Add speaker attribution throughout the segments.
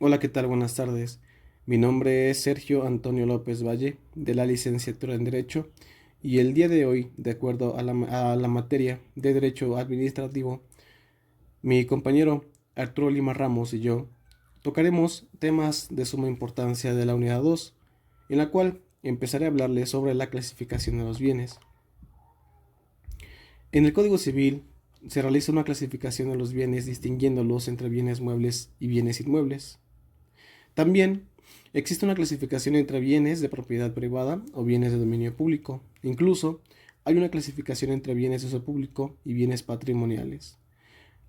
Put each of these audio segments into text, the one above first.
Speaker 1: Hola, ¿qué tal? Buenas tardes. Mi nombre es Sergio Antonio López Valle, de la licenciatura en Derecho, y el día de hoy, de acuerdo a la materia de Derecho Administrativo, mi compañero Arturo Lima Ramos y yo tocaremos temas de suma importancia de la unidad 2, en la cual empezaré a hablarles sobre la clasificación de los bienes. En el Código Civil se realiza una clasificación de los bienes distinguiéndolos entre bienes muebles y bienes inmuebles. También existe una clasificación entre bienes de propiedad privada o bienes de dominio público. Incluso hay una clasificación entre bienes de uso público y bienes patrimoniales.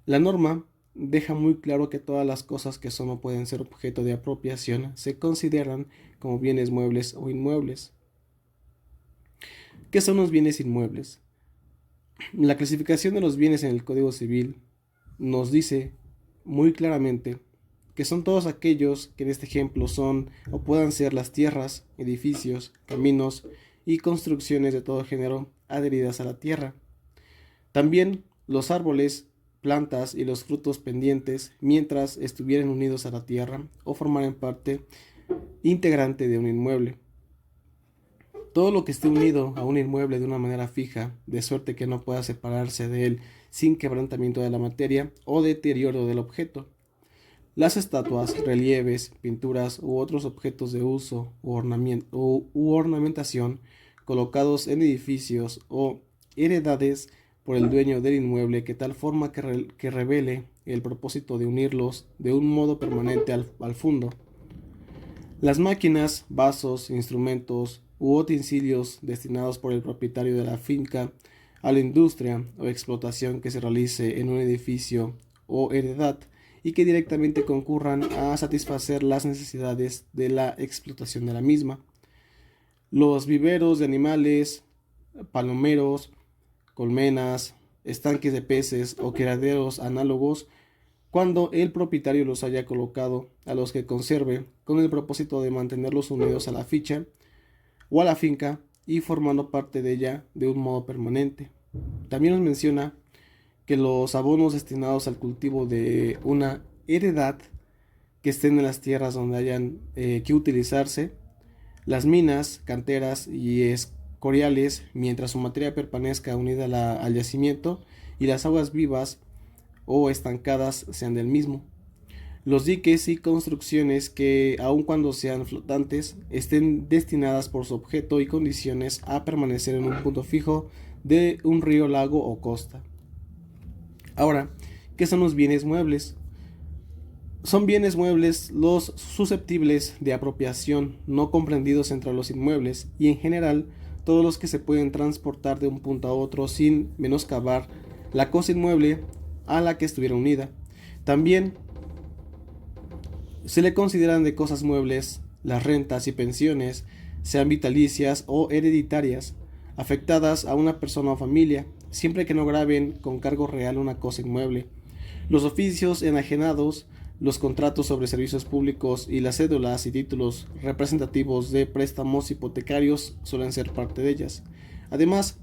Speaker 1: La norma deja muy claro que todas las cosas que son o pueden ser objeto de apropiación se consideran como bienes muebles o inmuebles. ¿Qué son los bienes inmuebles? La clasificación de los bienes en el Código Civil nos dice muy claramente que son todos aquellos que en este ejemplo son o puedan ser las tierras, edificios, caminos y construcciones de todo género adheridas a la tierra. También los árboles, plantas y los frutos pendientes mientras estuvieran unidos a la tierra o formaran parte integrante de un inmueble. Todo lo que esté unido a un inmueble de una manera fija, de suerte que no pueda separarse de él sin quebrantamiento de la materia o deterioro del objeto. Las estatuas, relieves, pinturas u otros objetos de uso u ornamentación colocados en edificios o heredades por el dueño del inmueble que tal forma que revele el propósito de unirlos de un modo permanente al fondo. Las máquinas, vasos, instrumentos u utensilios destinados por el propietario de la finca a la industria o explotación que se realice en un edificio o heredad y que directamente concurran a satisfacer las necesidades de la explotación de la misma. Los viveros de animales, palomeros, colmenas, estanques de peces o criaderos análogos cuando el propietario los haya colocado a los que conserve con el propósito de mantenerlos unidos a la ficha o a la finca y formando parte de ella de un modo permanente. También nos menciona que los abonos destinados al cultivo de una heredad que estén en las tierras donde hayan que utilizarse, las minas, canteras y escoriales, mientras su materia permanezca unida al yacimiento y las aguas vivas o estancadas sean del mismo. Los diques y construcciones que, aun cuando sean flotantes, estén destinadas por su objeto y condiciones a permanecer en un punto fijo de un río, lago o costa. Ahora, ¿qué son los bienes muebles? Son bienes muebles los susceptibles de apropiación, no comprendidos entre los inmuebles, y en general todos los que se pueden transportar de un punto a otro sin menoscabar la cosa inmueble a la que estuviera unida. También se le consideran de cosas muebles las rentas y pensiones, sean vitalicias o hereditarias, afectadas a una persona o familia, siempre que no graven con cargo real una cosa inmueble. Los oficios enajenados, los contratos sobre servicios públicos y las cédulas y títulos representativos de préstamos hipotecarios suelen ser parte de ellas. Además,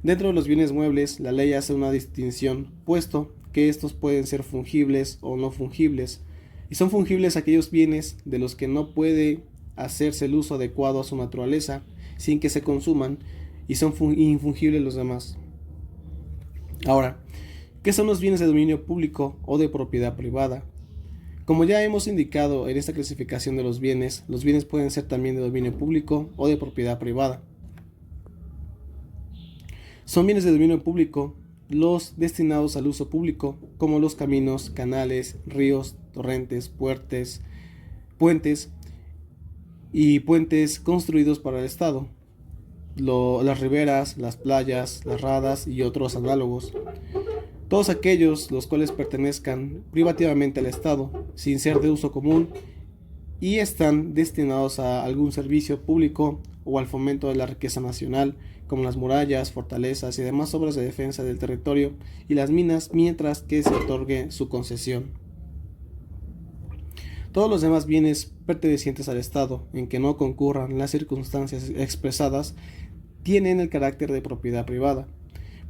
Speaker 1: dentro de los bienes muebles, la ley hace una distinción, puesto que estos pueden ser fungibles o no fungibles, y son fungibles aquellos bienes de los que no puede hacerse el uso adecuado a su naturaleza sin que se consuman, y son infungibles los demás. Ahora, ¿qué son los bienes de dominio público o de propiedad privada? Como ya hemos indicado en esta clasificación de los bienes pueden ser también de dominio público o de propiedad privada. Son bienes de dominio público los destinados al uso público, como los caminos, canales, ríos, torrentes, puentes y puentes construidos para el Estado, las riberas, las playas, las radas y otros análogos. Todos aquellos los cuales pertenezcan privativamente al Estado, sin ser de uso común, y están destinados a algún servicio público o al fomento de la riqueza nacional, como las murallas, fortalezas y demás obras de defensa del territorio y las minas, mientras que se otorgue su concesión. Todos los demás bienes pertenecientes al Estado, en que no concurran las circunstancias expresadas, tienen el carácter de propiedad privada.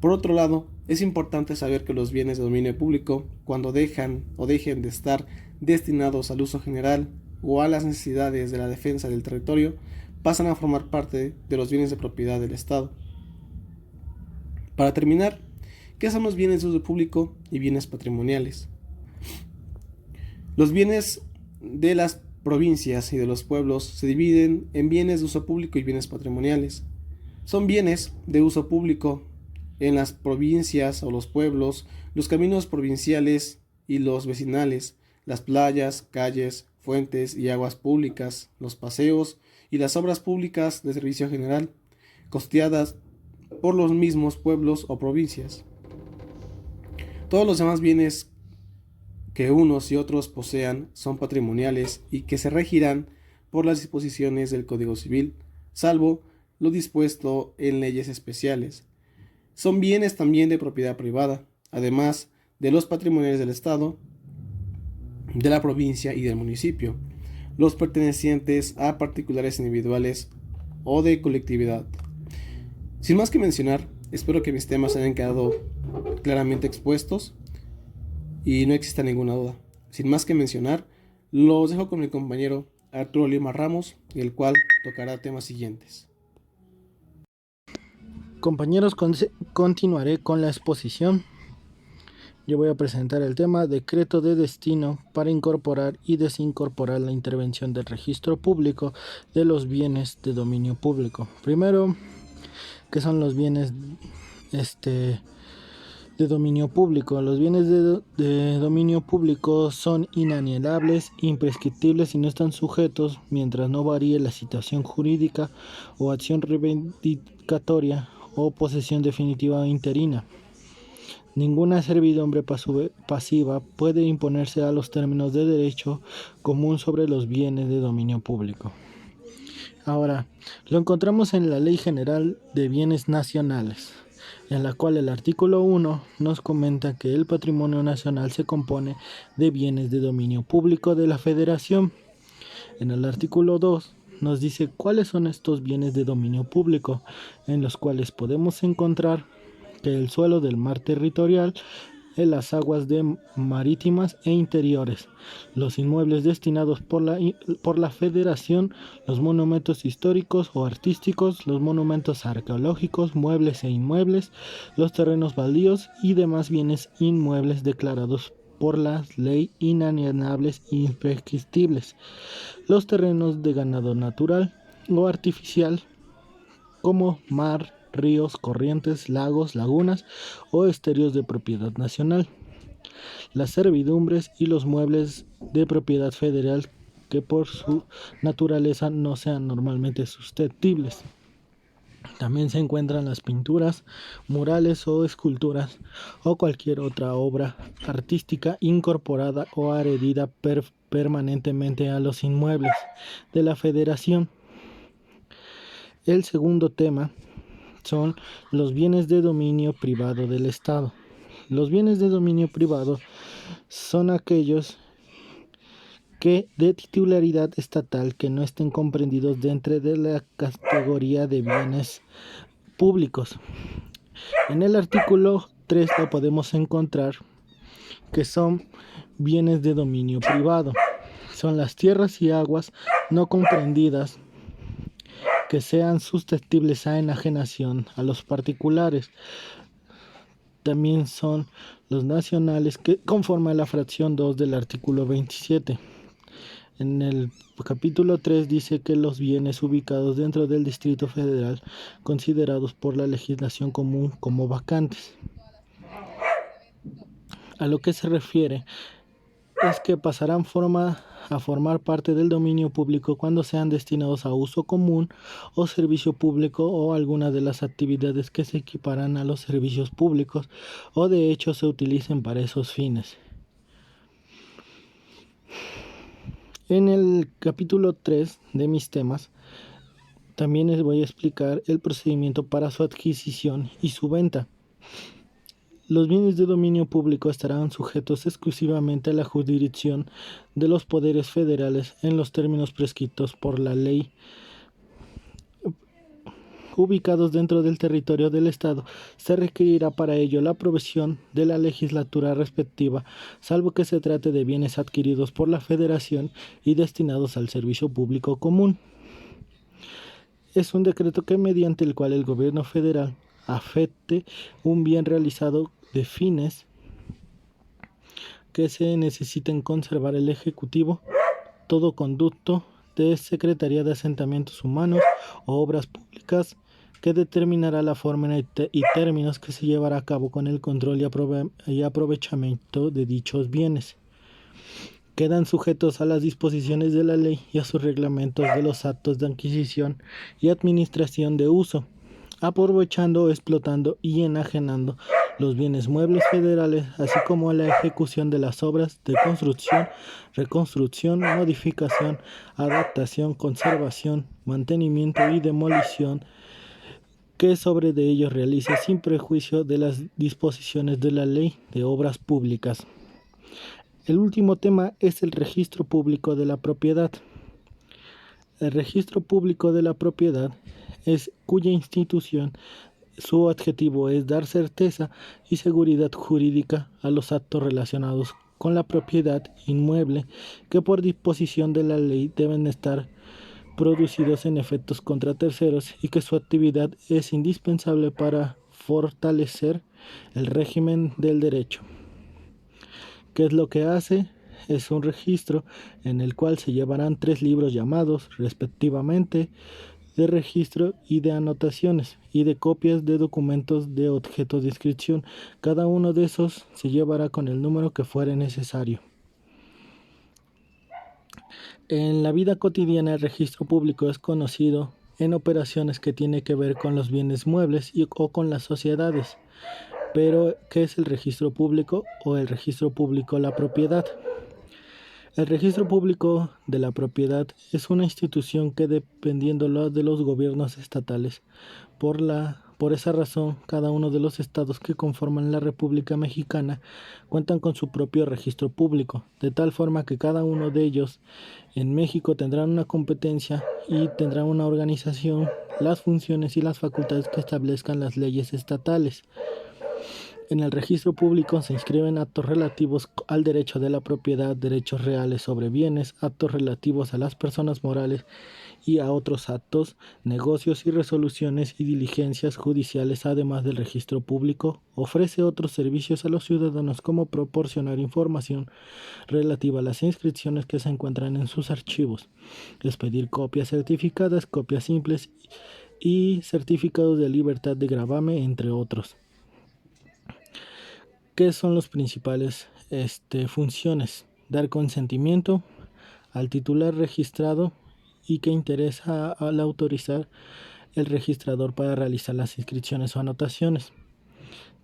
Speaker 1: Por otro lado, es importante saber que los bienes de dominio público, cuando dejan o dejen de estar destinados al uso general o a las necesidades de la defensa del territorio, pasan a formar parte de los bienes de propiedad del Estado. Para terminar, ¿qué son los bienes de uso público y bienes patrimoniales? Los bienes de las provincias y de los pueblos se dividen en bienes de uso público y bienes patrimoniales. Son bienes de uso público en las provincias o los pueblos, los caminos provinciales y los vecinales, las playas, calles, fuentes y aguas públicas, los paseos y las obras públicas de servicio general, costeadas por los mismos pueblos o provincias. Todos los demás bienes que unos y otros posean son patrimoniales y que se regirán por las disposiciones del Código Civil, salvo lo dispuesto en leyes especiales. Son bienes también de propiedad privada, además de los patrimoniales del Estado, de la provincia y del municipio, los pertenecientes a particulares individuales o de colectividad. Sin más que mencionar, espero que mis temas hayan quedado claramente expuestos y no exista ninguna duda. Sin más que mencionar, los dejo con mi compañero Arturo Lima Ramos, el cual tocará temas siguientes.
Speaker 2: Compañeros, continuaré con la exposición. Yo voy a presentar el tema Decreto de Destino para incorporar y desincorporar la intervención del registro público de los bienes de dominio público. Primero, ¿qué son los bienes de dominio público? Los bienes de dominio público son inalienables, imprescriptibles y no están sujetos, mientras no varíe la situación jurídica o acción reivindicatoria o posesión definitiva o interina. Ninguna servidumbre pasiva puede imponerse a los términos de derecho común sobre los bienes de dominio público. Ahora, lo encontramos en la Ley General de Bienes Nacionales, en la cual el artículo 1 nos comenta que el patrimonio nacional se compone de bienes de dominio público de la Federación. En el artículo 2 nos dice cuáles son estos bienes de dominio público, en los cuales podemos encontrar que el suelo del mar territorial, en las aguas marítimas e interiores, los inmuebles destinados por la Federación, los monumentos históricos o artísticos, los monumentos arqueológicos, muebles e inmuebles, los terrenos baldíos y demás bienes inmuebles declarados por la ley inalienables e imprescriptibles, los terrenos de ganado natural o artificial como mar, ríos, corrientes, lagos, lagunas o esterios de propiedad nacional, las servidumbres y los muebles de propiedad federal que por su naturaleza no sean normalmente susceptibles. También se encuentran las pinturas, murales o esculturas o cualquier otra obra artística incorporada o adherida permanentemente a los inmuebles de la Federación. El segundo tema son los bienes de dominio privado del Estado. Los bienes de dominio privado son aquellos que de titularidad estatal que no estén comprendidos dentro de la categoría de bienes públicos. En el artículo 3 lo podemos encontrar que son bienes de dominio privado. Son las tierras y aguas no comprendidas que sean susceptibles a enajenación a los particulares. También son los nacionales que conforman la fracción 2 del artículo 27. En el capítulo 3 dice que los bienes ubicados dentro del Distrito Federal considerados por la legislación común como vacantes. A lo que se refiere es que pasarán a formar parte del dominio público cuando sean destinados a uso común o servicio público o alguna de las actividades que se equiparan a los servicios públicos o de hecho se utilicen para esos fines. En el capítulo 3 de mis temas también les voy a explicar el procedimiento para su adquisición y su venta. Los bienes de dominio público estarán sujetos exclusivamente a la jurisdicción de los poderes federales en los términos prescritos por la ley ubicados dentro del territorio del Estado, se requerirá para ello la aprobación de la legislatura respectiva, salvo que se trate de bienes adquiridos por la Federación y destinados al servicio público común. Es un decreto que mediante el cual el gobierno federal afecte un bien realizado de fines que se necesiten conservar el Ejecutivo, todo conducto de Secretaría de Asentamientos Humanos o Obras Públicas, que determinará la forma y términos que se llevará a cabo con el control y aprovechamiento de dichos bienes. Quedan sujetos a las disposiciones de la ley y a sus reglamentos de los actos de adquisición y administración de uso, aprovechando, explotando y enajenando los bienes muebles federales, así como la ejecución de las obras de construcción, reconstrucción, modificación, adaptación, conservación, mantenimiento y demolición que sobre de ellos realice sin prejuicio de las disposiciones de la Ley de Obras Públicas. El último tema es el registro público de la propiedad. El registro público de la propiedad es cuya institución, su objetivo es dar certeza y seguridad jurídica a los actos relacionados con la propiedad inmueble que por disposición de la ley deben estar producidos en efectos contra terceros y que su actividad es indispensable para fortalecer el régimen del derecho. ¿Qué es lo que hace? Es un registro en el cual se llevarán 3 libros llamados, respectivamente, de registro y de anotaciones y de copias de documentos de objeto de inscripción. Cada uno de esos se llevará con el número que fuere necesario. En la vida cotidiana el registro público es conocido en operaciones que tienen que ver con los bienes muebles o con las sociedades. Pero, ¿qué es el registro público o el registro público de la propiedad? El registro público de la propiedad es una institución que, dependiendo de los gobiernos estatales, por esa razón, cada uno de los estados que conforman la República Mexicana cuentan con su propio registro público, de tal forma que cada uno de ellos en México tendrán una competencia y tendrán una organización, las funciones y las facultades que establezcan las leyes estatales. En el registro público se inscriben actos relativos al derecho de la propiedad, derechos reales sobre bienes, actos relativos a las personas morales y a otros actos, negocios y resoluciones y diligencias judiciales. Además del registro público, ofrece otros servicios a los ciudadanos como proporcionar información relativa a las inscripciones que se encuentran en sus archivos, expedir copias certificadas, copias simples y certificados de libertad de gravamen, entre otros. ¿Qué son las principales funciones? Dar consentimiento al titular registrado y que interesa al autorizar el registrador para realizar las inscripciones o anotaciones.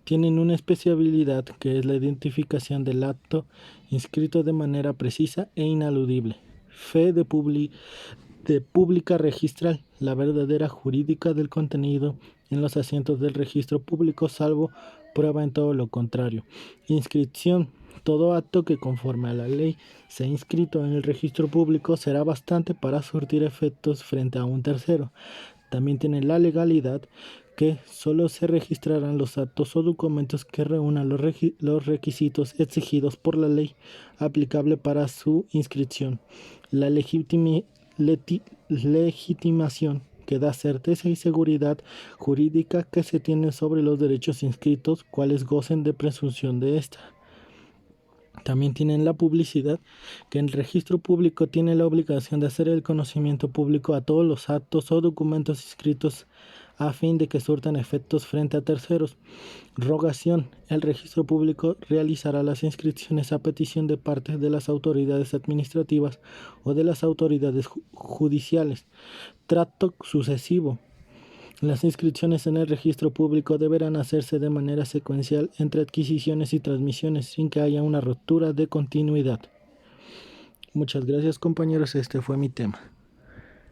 Speaker 2: Tienen una especialidad que es la identificación del acto inscrito de manera precisa e inaludible. Fe de pública registral, la verdadera jurídica del contenido en los asientos del registro público, salvo prueba en todo lo contrario. Inscripción. Todo acto que conforme a la ley sea inscrito en el registro público será bastante para surtir efectos frente a un tercero. También tiene la legalidad, que solo se registrarán los actos o documentos que reúnan los requisitos exigidos por la ley aplicable para su inscripción. La legitimación, que da certeza y seguridad jurídica que se tiene sobre los derechos inscritos, cuales gocen de presunción de esta. También tienen la publicidad, que en el registro público tiene la obligación de hacer el conocimiento público a todos los actos o documentos inscritos a fin de que surtan efectos frente a terceros. Rogación. El registro público realizará las inscripciones a petición de parte de las autoridades administrativas o de las autoridades judiciales. Trato sucesivo. Las inscripciones en el registro público deberán hacerse de manera secuencial entre adquisiciones y transmisiones sin que haya una ruptura de continuidad. Muchas gracias, compañeros, este fue mi tema.